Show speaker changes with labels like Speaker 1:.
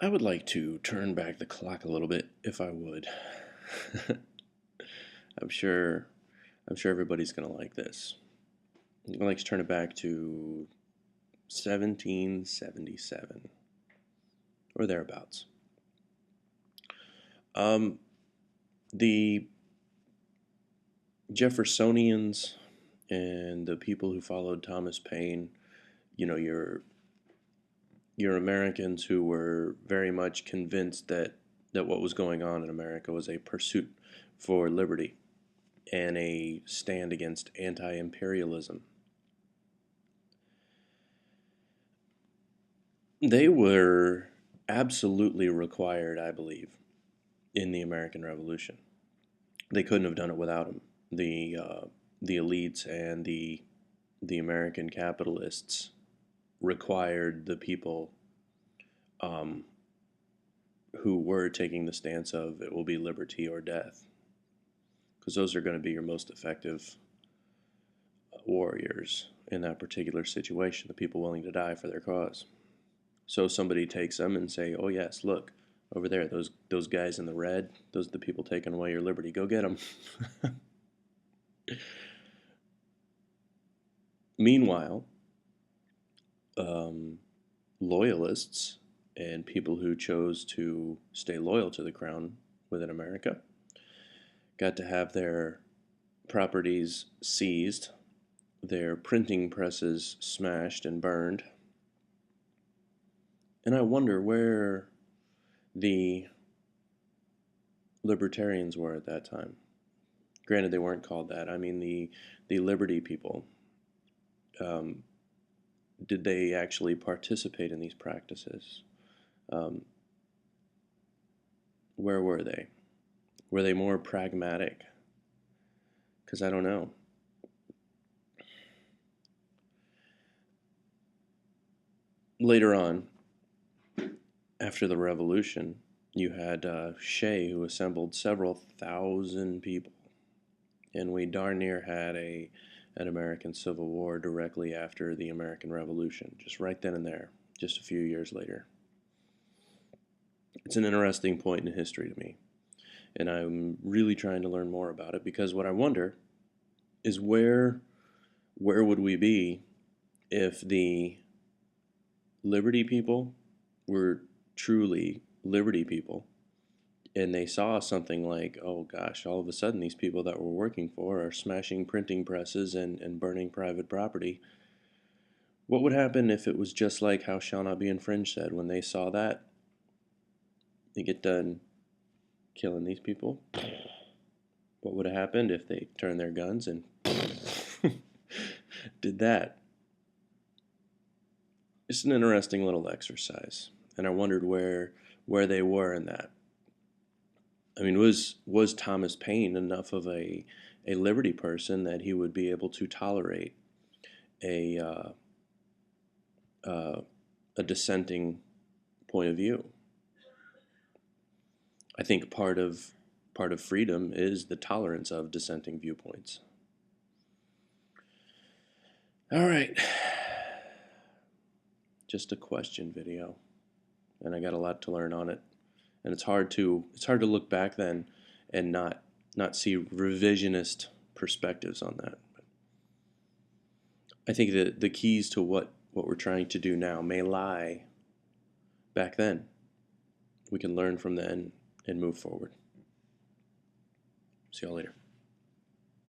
Speaker 1: I would like to turn back the clock a little bit, if I would. I'm sure I'm sure everybody's gonna like this. I'd like to turn it back to 1777 or thereabouts. Um, the Jeffersonians and the people who followed Thomas Paine, you know, your Americans who were very much convinced that what was going on in America was a pursuit for liberty and a stand against anti-imperialism. They were absolutely required, I believe, in the American Revolution. They couldn't have done it without them. The elites and the American capitalists required the people um, who were taking the stance of it will be liberty or death, because those are going to be your most effective warriors in that particular situation, the people willing to die for their cause. So somebody takes them and say, "Oh yes, look over there, those guys in the red, those are the people taking away your liberty. Go get them." Meanwhile, um, loyalists and people who chose to stay loyal to the crown within America got to have their properties seized, their printing presses smashed and burned. And I wonder where the libertarians were at that time. Granted, they weren't called that. I mean, the Liberty people. Um, did they actually participate in these practices? Um, where were they? Were they more pragmatic? Because I don't know. Later on, after the revolution, you had Shea, who assembled several thousand people, and we darn near had an American Civil War directly after the American Revolution, just right then and there, just a few years later. It's an interesting point in history to me, and I'm really trying to learn more about it because what I wonder is where would we be if the Liberty people were truly Liberty people and they saw something like, oh gosh, all of a sudden these people that we're working for are smashing printing presses and burning private property. What would happen if it was just like how Shall Not Be Infringed said when they saw that? They get done killing these people. What would have happened if they turned their guns and did that? It's an interesting little exercise, and I wondered where they were in that. I mean, was Thomas Paine enough of a liberty person that he would be able to tolerate a uh, a dissenting point of view? I think part of freedom is the tolerance of dissenting viewpoints. All right, just a question video, and I got a lot to learn on it. And it's hard to look back then and not see revisionist perspectives on that. I think that the keys to what we're trying to do now may lie back then. We can learn from then and move forward. See y'all later.